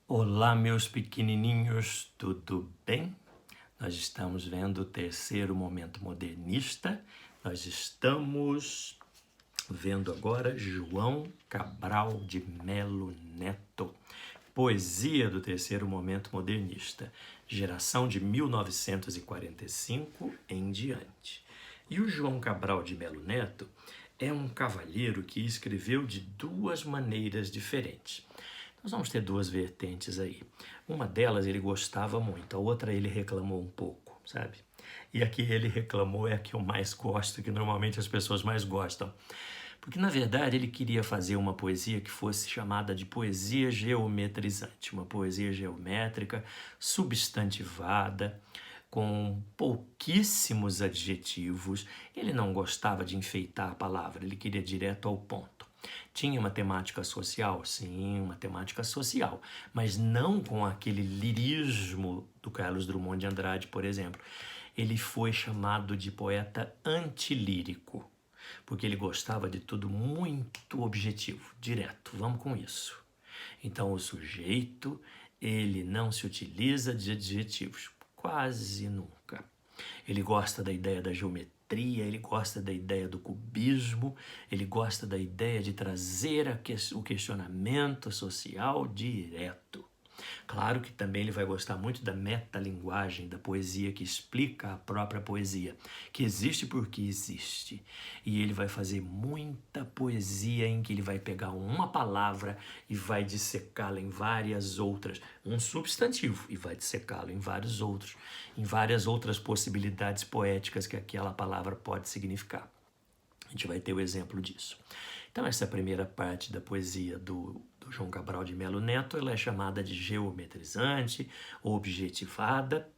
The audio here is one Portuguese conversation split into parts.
Olá, meus pequenininhos, tudo bem? Nós estamos vendo o terceiro momento modernista. Nós estamos vendo agora João Cabral de Melo Neto, poesia do terceiro momento modernista, geração de 1945 em diante. E o João Cabral de Melo Neto é um cavalheiro que escreveu de duas maneiras diferentes. Nós vamos ter duas vertentes aí. Uma delas ele gostava muito, a outra ele reclamou um pouco, sabe? E a que ele reclamou é a que eu mais gosto, que normalmente as pessoas mais gostam. Porque, na verdade, ele queria fazer uma poesia que fosse chamada de poesia geometrizante, uma poesia geométrica, substantivada, com pouquíssimos adjetivos. Ele não gostava de enfeitar a palavra, ele queria direto ao ponto. Tinha uma temática social? Sim, uma temática social, mas não com aquele lirismo do Carlos Drummond de Andrade, por exemplo. Ele foi chamado de poeta antilírico, porque ele gostava de tudo muito objetivo, direto. Vamos com isso. Então, o sujeito, ele não se utiliza de adjetivos, quase nunca. Ele gosta da ideia da geometria, ele gosta da ideia do cubismo, ele gosta da ideia de trazer o questionamento social direto. Claro que também ele vai gostar muito da metalinguagem, da poesia que explica a própria poesia, que existe porque existe. E ele vai fazer muita poesia em que ele vai pegar uma palavra e vai dissecá-la em várias outras, um substantivo, e vai dissecá-lo em várias outras possibilidades poéticas que aquela palavra pode significar. A gente vai ter o exemplo disso. Então, essa primeira parte da poesia do João Cabral de Melo Neto, ela é chamada de geometrizante, objetivada,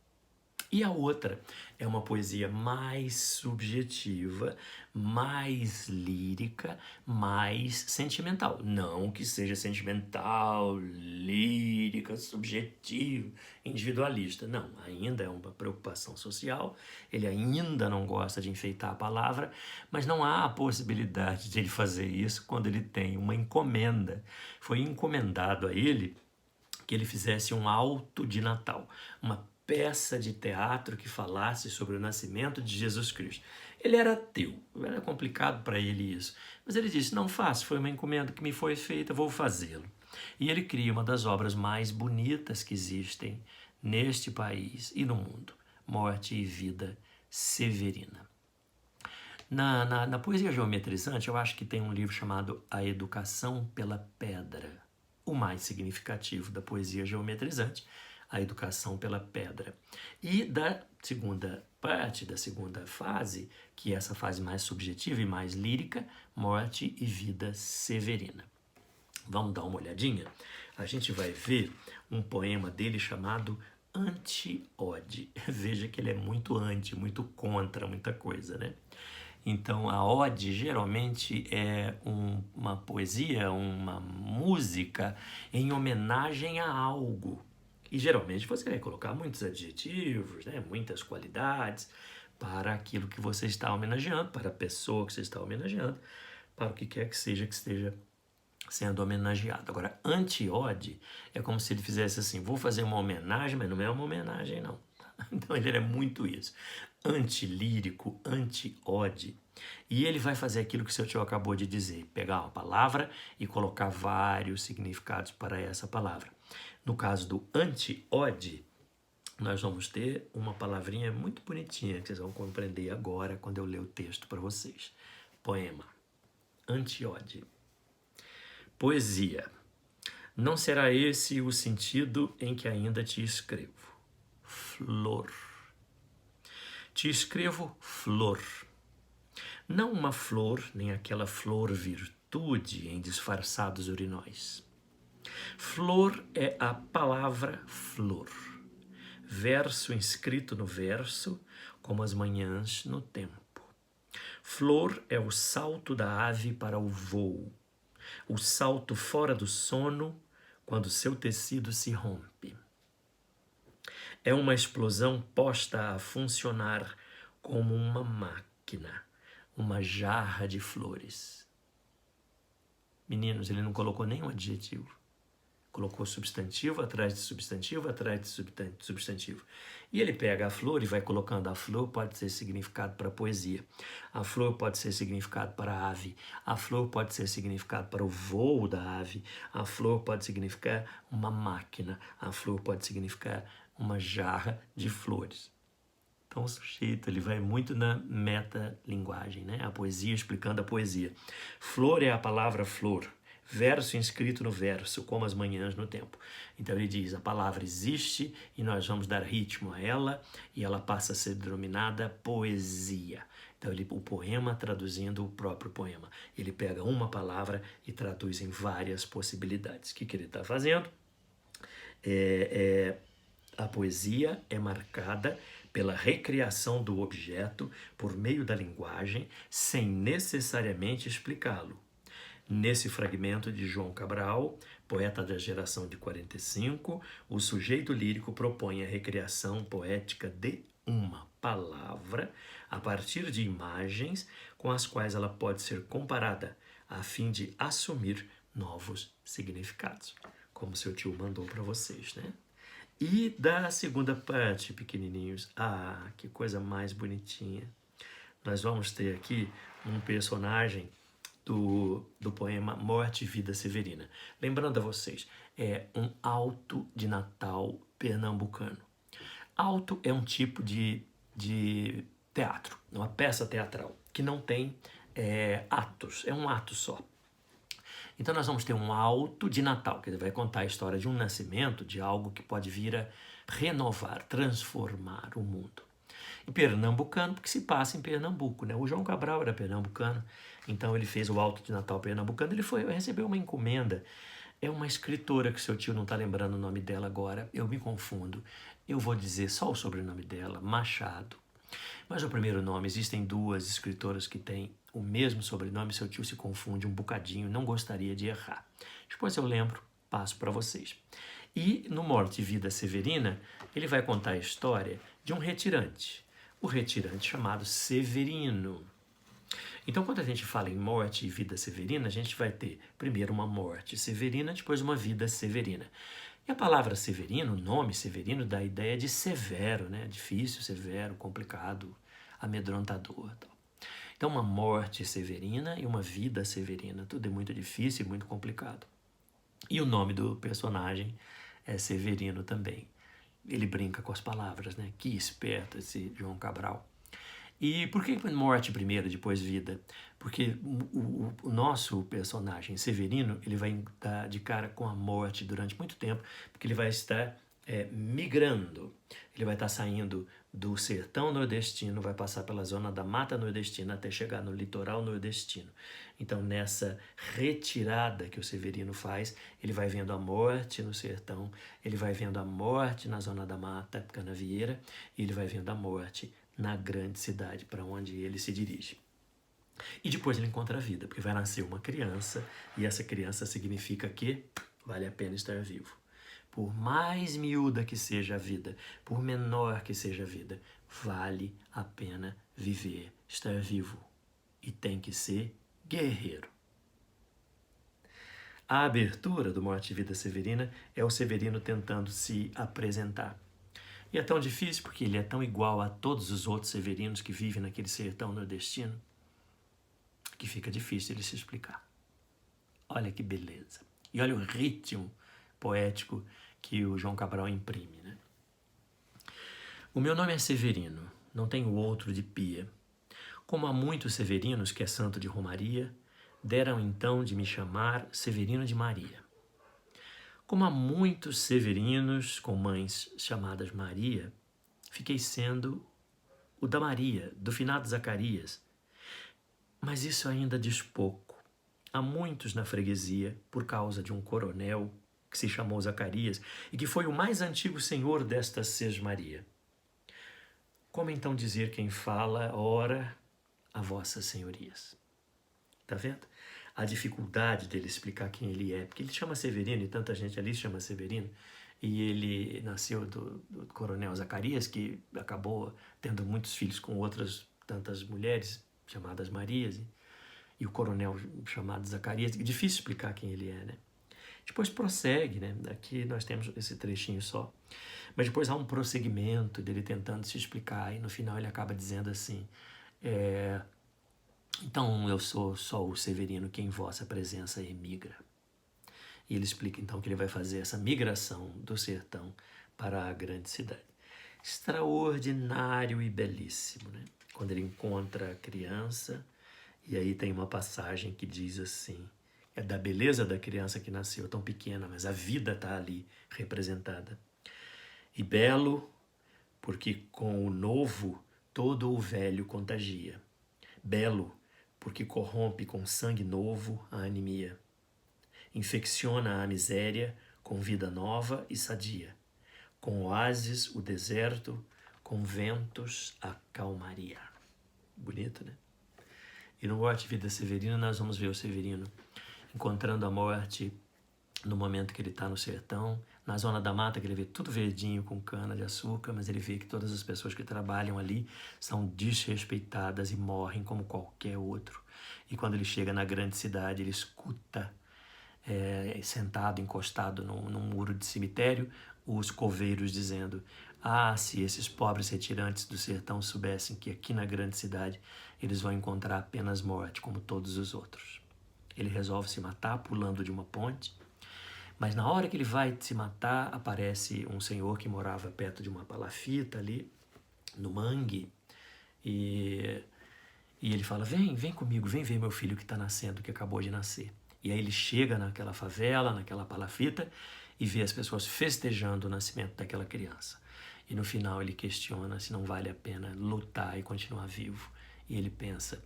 e a outra é uma poesia mais subjetiva, mais lírica, mais sentimental. Não que seja sentimental, lírica, subjetiva, individualista. Não, ainda é uma preocupação social. Ele ainda não gosta de enfeitar a palavra, mas não há a possibilidade de ele fazer isso quando ele tem uma encomenda. Foi encomendado a ele que ele fizesse um auto de Natal, uma peça de teatro que falasse sobre o nascimento de Jesus Cristo. Ele era ateu, era complicado para ele isso, mas ele disse, não faço, foi uma encomenda que me foi feita, vou fazê-lo. E ele cria uma das obras mais bonitas que existem neste país e no mundo, Morte e Vida Severina. Na poesia geometrizante, eu acho que tem um livro chamado A Educação pela Pedra, o mais significativo da poesia geometrizante, A Educação pela Pedra. E da segunda parte, da segunda fase, que é essa fase mais subjetiva e mais lírica, Morte e Vida Severina. Vamos dar uma olhadinha? A gente vai ver um poema dele chamado Anti-Ode. Veja que ele é muito anti, muito contra muita coisa, né? Então, a ode geralmente é uma poesia, uma música em homenagem a algo. E geralmente você vai colocar muitos adjetivos, né, muitas qualidades para aquilo que você está homenageando, para a pessoa que você está homenageando, para o que quer que seja que esteja sendo homenageado. Agora, anti-ode é como se ele fizesse assim, vou fazer uma homenagem, mas não é uma homenagem não. Então ele é muito isso. Antilírico, anti-ode. E ele vai fazer aquilo que o seu tio acabou de dizer, pegar uma palavra e colocar vários significados para essa palavra. No caso do anti-ode, nós vamos ter uma palavrinha muito bonitinha que vocês vão compreender agora quando eu ler o texto para vocês. Poema. Anti-ode. Poesia. Não será esse o sentido em que ainda te escrevo. Flor. Te escrevo flor. Não uma flor, nem aquela flor virtude em disfarçados urinóis. Flor é a palavra flor. Verso inscrito no verso, como as manhãs no tempo. Flor é o salto da ave para o voo. O salto fora do sono, quando seu tecido se rompe. É uma explosão posta a funcionar como uma máquina, uma jarra de flores. Meninos, ele não colocou nenhum adjetivo. Colocou substantivo atrás de substantivo, atrás de substantivo. E ele pega a flor e vai colocando. A flor pode ser significado para a poesia. A flor pode ser significado para a ave. A flor pode ser significado para o voo da ave. A flor pode significar uma máquina. A flor pode significar uma jarra de flores. Então o sujeito ele vai muito na metalinguagem, né? A poesia explicando a poesia. Flor é a palavra flor. Verso inscrito no verso, como as manhãs no tempo. Então ele diz, a palavra existe e nós vamos dar ritmo a ela e ela passa a ser denominada poesia. Então o poema traduzindo o próprio poema. Ele pega uma palavra e traduz em várias possibilidades. O que ele está fazendo? A poesia é marcada pela recriação do objeto por meio da linguagem, sem necessariamente explicá-lo. Nesse fragmento de João Cabral, poeta da geração de 45, o sujeito lírico propõe a recriação poética de uma palavra a partir de imagens com as quais ela pode ser comparada, a fim de assumir novos significados, como seu tio mandou para vocês, né? E da segunda parte, pequenininhos, que coisa mais bonitinha. Nós vamos ter aqui um personagem do poema Morte e Vida Severina. Lembrando a vocês, é um auto de Natal pernambucano. Auto é um tipo de teatro, uma peça teatral, que não tem atos, é um ato só. Então nós vamos ter um auto de Natal, que vai contar a história de um nascimento, de algo que pode vir a renovar, transformar o mundo. E pernambucano, porque se passa em Pernambuco, né? O João Cabral era pernambucano, então ele fez o Auto de Natal pernambucano, ele recebeu uma encomenda. É uma escritora que seu tio não está lembrando o nome dela agora, eu me confundo. Eu vou dizer só o sobrenome dela, Machado. Mas o primeiro nome, existem duas escritoras que têm o mesmo sobrenome, seu tio se confunde um bocadinho, não gostaria de errar. Depois eu lembro, passo para vocês. E no Morte e Vida Severina, ele vai contar a história de um retirante, o retirante chamado Severino. Então, quando a gente fala em morte e vida severina, a gente vai ter primeiro uma morte severina, depois uma vida severina. E a palavra severino, o nome severino, dá a ideia de severo, né? Difícil, severo, complicado, amedrontador. Tal. Então, uma morte severina e uma vida severina. Tudo é muito difícil e muito complicado. E o nome do personagem é Severino também. Ele brinca com as palavras, né? Que esperto esse João Cabral. E por que morte primeiro, depois vida? Porque o nosso personagem Severino, ele vai dar de cara com a morte durante muito tempo, porque ele vai estar migrando. Ele vai estar saindo do sertão nordestino, vai passar pela zona da mata nordestina até chegar no litoral nordestino. Então, nessa retirada que o Severino faz, ele vai vendo a morte no sertão, ele vai vendo a morte na zona da mata, Canavieira, e ele vai vendo a morte na grande cidade para onde ele se dirige. E depois ele encontra a vida, porque vai nascer uma criança, e essa criança significa que vale a pena estar vivo. Por mais miúda que seja a vida, por menor que seja a vida, vale a pena viver, estar vivo. E tem que ser guerreiro. A abertura do Morte e Vida Severina é o Severino tentando se apresentar. E é tão difícil porque ele é tão igual a todos os outros severinos que vivem naquele sertão nordestino que fica difícil ele se explicar. Olha que beleza. E olha o ritmo poético que o João Cabral imprime, né? O meu nome é Severino, não tenho outro de pia. Como há muitos severinos que é santo de Romaria, deram então de me chamar Severino de Maria. Como há muitos severinos com mães chamadas Maria, fiquei sendo o da Maria, do finado Zacarias. Mas isso ainda diz pouco. Há muitos na freguesia, por causa de um coronel que se chamou Zacarias e que foi o mais antigo senhor desta Sesmaria. Como então dizer quem fala, ora, a vossas senhorias? Tá vendo? A dificuldade dele explicar quem ele é, porque ele chama Severino e tanta gente ali chama Severino, e ele nasceu do coronel Zacarias, que acabou tendo muitos filhos com outras tantas mulheres chamadas Marias, e o coronel chamado Zacarias. É difícil explicar quem ele é, né? Depois prossegue, né? Aqui nós temos esse trechinho só. Mas depois há um prosseguimento dele tentando se explicar, e no final ele acaba dizendo assim: então eu sou só o Severino que em vossa presença emigra. E ele explica então que ele vai fazer essa migração do sertão para a grande cidade. Extraordinário e belíssimo, né? Quando ele encontra a criança, e aí tem uma passagem que diz assim: é da beleza da criança que nasceu tão pequena, mas a vida está ali representada. E belo, porque com o novo todo o velho contagia. Belo, porque corrompe com sangue novo a anemia. Infecciona a miséria com vida nova e sadia. Com oásis o deserto, com ventos a calmaria. Bonito, né? E no Morte e Vida Severina nós vamos ver o Severino encontrando a morte no momento que ele está no sertão, na zona da mata, que ele vê tudo verdinho com cana de açúcar, mas ele vê que todas as pessoas que trabalham ali são desrespeitadas e morrem como qualquer outro. E quando ele chega na grande cidade, ele escuta, sentado, encostado num muro de cemitério, os coveiros dizendo: ah, se esses pobres retirantes do sertão soubessem que aqui na grande cidade eles vão encontrar apenas morte, como todos os outros. Ele resolve se matar pulando de uma ponte, mas na hora que ele vai se matar, aparece um senhor que morava perto de uma palafita ali, no mangue, e ele fala: vem comigo, vem ver meu filho que está nascendo, que acabou de nascer. E aí ele chega naquela favela, naquela palafita, e vê as pessoas festejando o nascimento daquela criança. E no final ele questiona se não vale a pena lutar e continuar vivo. E ele pensa: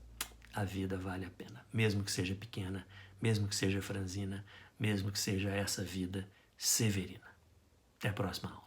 a vida vale a pena, mesmo que seja pequena, mesmo que seja franzina, mesmo que seja essa vida severina. Até a próxima aula.